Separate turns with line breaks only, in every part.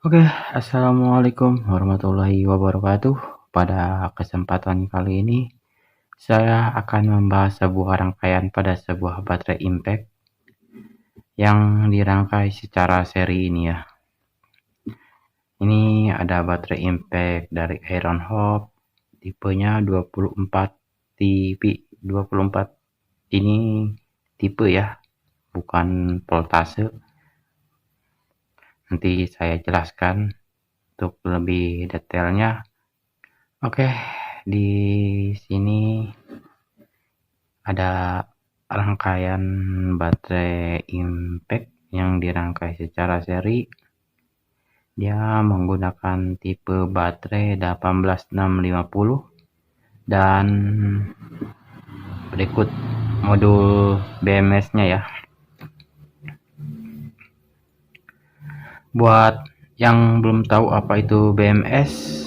Oke, assalamualaikum warahmatullahi wabarakatuh. Pada kesempatan kali ini, saya akan membahas sebuah rangkaian pada sebuah baterai impact yang dirangkai secara seri ini ya. Ini ada baterai impact dari Iron Hope, tipenya 24 TP 24. Ini tipe ya, bukan voltase. Nanti saya jelaskan untuk lebih detailnya. Oke, di sini ada rangkaian baterai impact yang dirangkai secara seri. Dia menggunakan tipe baterai 18650 dan berikut modul BMS-nya ya. Buat yang belum tahu apa itu BMS,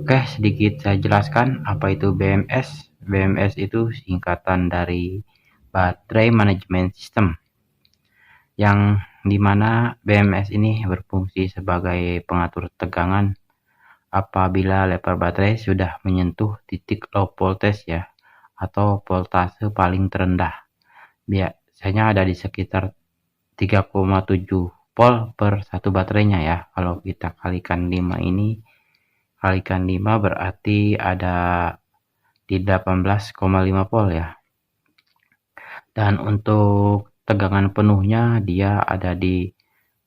oke, sedikit saya jelaskan apa itu BMS. BMS itu singkatan dari Baterai Management System, yang dimana BMS ini berfungsi sebagai pengatur tegangan apabila level baterai sudah menyentuh titik low voltage ya, atau voltase paling terendah. Biasanya ada di sekitar 3,7 volt per satu baterainya ya. Kalau kita kalikan 5 ini, kalikan 5 berarti ada di 18,5 volt ya. Dan untuk tegangan penuhnya dia ada di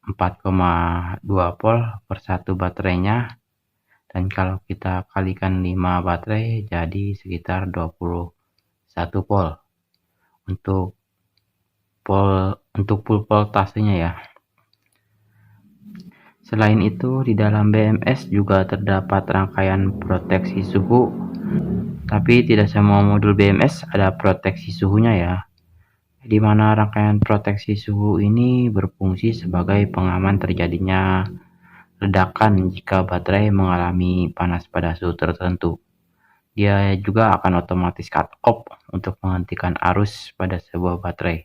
4,2 volt per satu baterainya. Dan kalau kita kalikan 5 baterai jadi sekitar 21 volt untuk full voltasenya ya. Selain itu, di dalam BMS juga terdapat rangkaian proteksi suhu, tapi tidak semua modul BMS ada proteksi suhunya ya, di mana rangkaian proteksi suhu ini berfungsi sebagai pengaman terjadinya ledakan jika baterai mengalami panas pada suhu tertentu. Dia juga akan otomatis cut off untuk menghentikan arus pada sebuah baterai.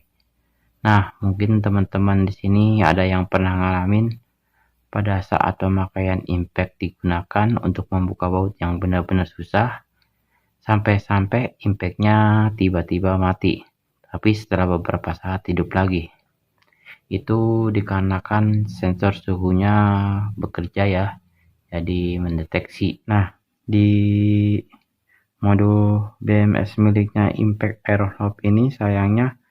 Nah, mungkin teman-teman di sini ada yang pernah ngalamin pada saat pemakaian impact digunakan untuk membuka baut yang benar-benar susah, sampai-sampai impactnya tiba-tiba mati, tapi setelah beberapa saat hidup lagi. Itu dikarenakan sensor suhunya bekerja ya, jadi mendeteksi. Nah, di modul BMS miliknya Impact Iron Hope ini sayangnya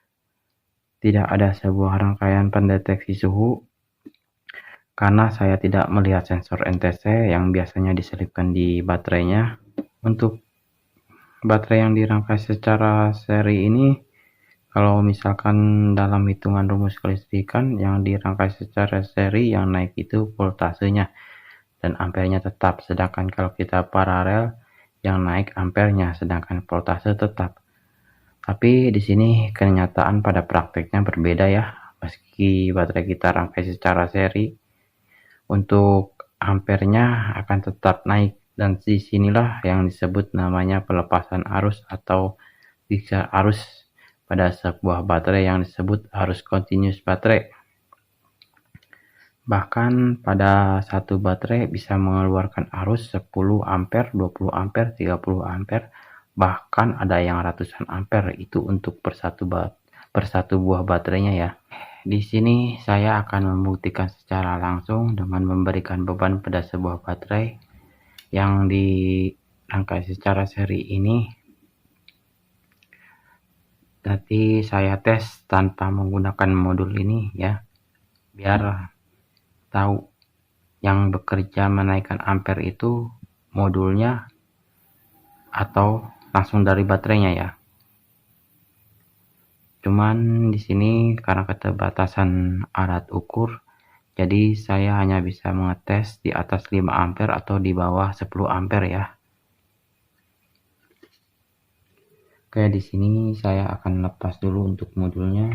tidak ada sebuah rangkaian pendeteksi suhu, karena saya tidak melihat sensor NTC yang biasanya diselipkan di baterainya. Untuk baterai yang dirangkai secara seri ini, kalau misalkan dalam hitungan rumus kelistrikan yang dirangkai secara seri, yang naik itu voltasenya dan ampernya tetap, sedangkan kalau kita paralel yang naik ampernya sedangkan voltase tetap. Tapi di sini kenyataan pada prakteknya berbeda ya. Meski baterai kita rangkai secara seri, untuk ampernya akan tetap naik, dan disinilah yang disebut namanya pelepasan arus atau discharge arus pada sebuah baterai yang disebut arus continuous baterai. Bahkan pada satu baterai bisa mengeluarkan arus 10 ampere, 20 ampere, 30 ampere, bahkan ada yang ratusan ampere. Itu untuk per satu buah baterainya ya. Di sini saya akan membuktikan secara langsung dengan memberikan beban pada sebuah baterai yang dirangkai secara seri ini. Nanti saya tes tanpa menggunakan modul ini ya, biar tahu yang bekerja menaikkan ampere itu modulnya atau langsung dari baterainya ya. Cuman di sini karena keterbatasan alat ukur, jadi saya hanya bisa mengetes di atas 5 ampere atau di bawah 10 ampere ya. Oke, di sini saya akan lepas dulu untuk modulnya.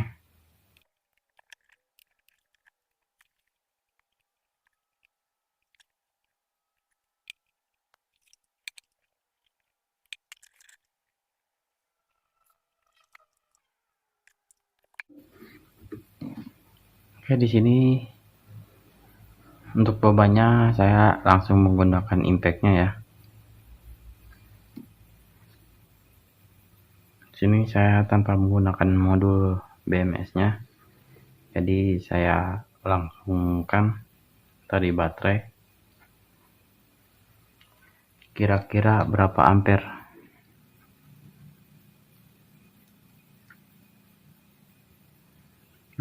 Oke, di sini Untuk bebannya saya langsung menggunakan impact-nya ya. Sini saya tanpa menggunakan modul BMS-nya. Jadi saya langsungkan tadi baterai. Kira-kira berapa ampere?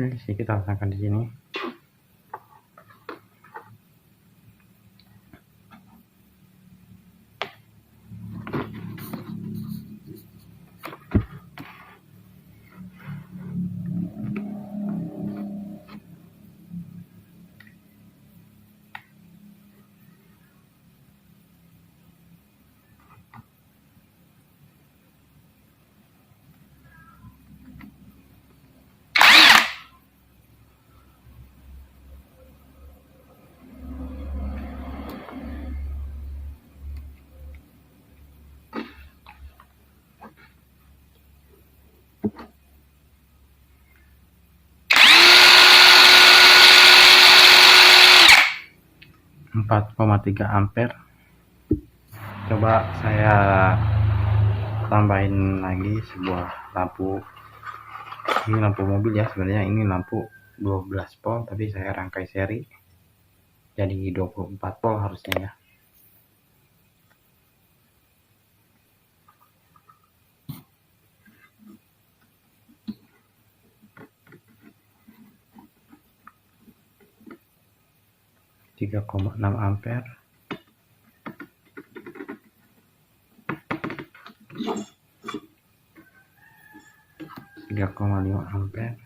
Ini kita pasangkan di sini. (4,3 ampere). Coba saya tambahin lagi sebuah lampu. Ini lampu mobil ya, sebenarnya ini lampu 12 volt tapi saya rangkai seri jadi 24 volt harusnya ya. Tiga koma enam ampere. Tiga koma lima ampere.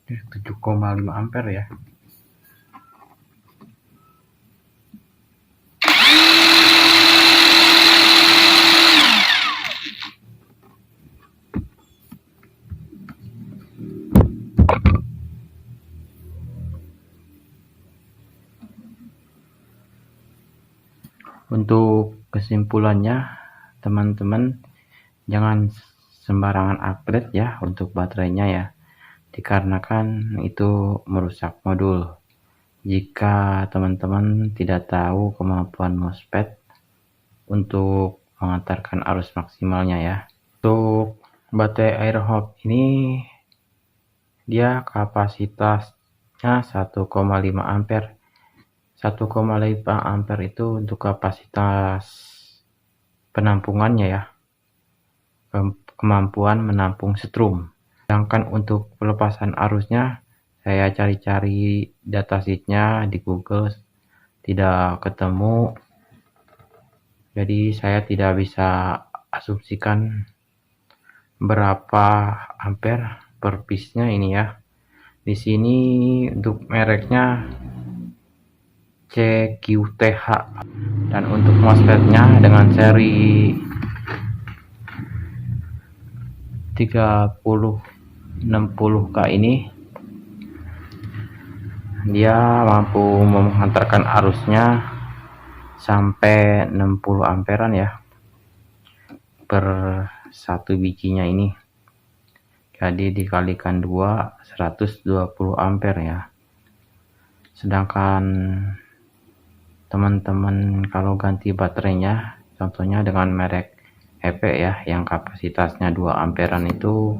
Oke, 7,5 ampere ya. Untuk kesimpulannya, teman-teman jangan sembarangan upgrade ya untuk baterainya ya, dikarenakan itu merusak modul. Jika teman-teman tidak tahu kemampuan MOSFET untuk mengantarkan arus maksimalnya ya. Untuk baterai Airhope ini dia kapasitasnya 1,5 ampere. 1,5 ampere itu untuk kapasitas penampungannya ya, kemampuan menampung strum. Sedangkan untuk pelepasan arusnya saya cari-cari datasheetnya di Google tidak ketemu, jadi saya tidak bisa asumsikan berapa ampere per piece-nya ini ya. Di sini untuk mereknya CQTH dan untuk MOSFET-nya dengan seri 3060K ini dia mampu menghantarkan arusnya sampai 60 amperan ya per satu bijinya ini. Jadi dikalikan 2, 120 ampere ya. Sedangkan teman-teman kalau ganti baterainya, contohnya dengan merek EP ya, yang kapasitasnya 2 amperan itu,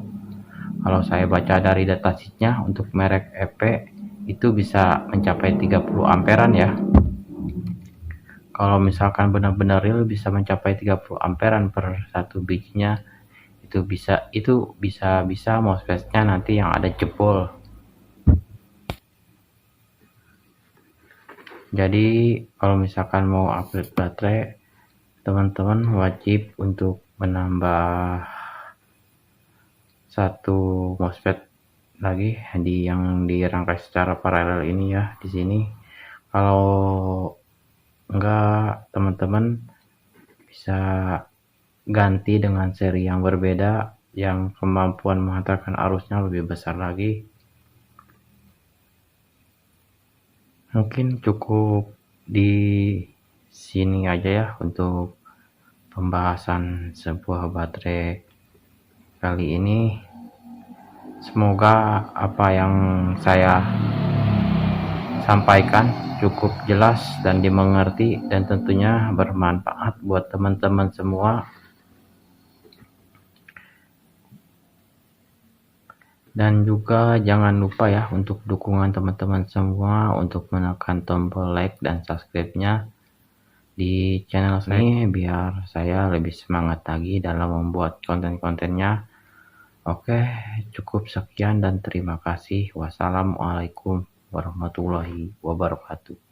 kalau saya baca dari datasheetnya untuk merek EP itu bisa mencapai 30 amperan ya. Kalau misalkan benar-benar real bisa mencapai 30 amperan per satu bijinya, itu bisa MOSFET-nya nanti yang ada jebol. Jadi kalau misalkan mau upgrade baterai, teman-teman wajib untuk menambah satu MOSFET lagi yang dirangkai secara paralel ini ya di sini. Kalau enggak, teman-teman bisa ganti dengan seri yang berbeda yang kemampuan menghantarkan arusnya lebih besar lagi. Mungkin cukup di sini aja ya untuk pembahasan sebuah baterai kali ini. Semoga apa yang saya sampaikan cukup jelas dan dimengerti, dan tentunya bermanfaat buat teman-teman semua. Dan juga jangan lupa ya untuk dukungan teman-teman semua untuk menekan tombol like dan subscribe-nya di channel saya ini biar saya lebih semangat lagi dalam membuat konten-kontennya. Oke, cukup sekian dan terima kasih. Wassalamualaikum warahmatullahi wabarakatuh.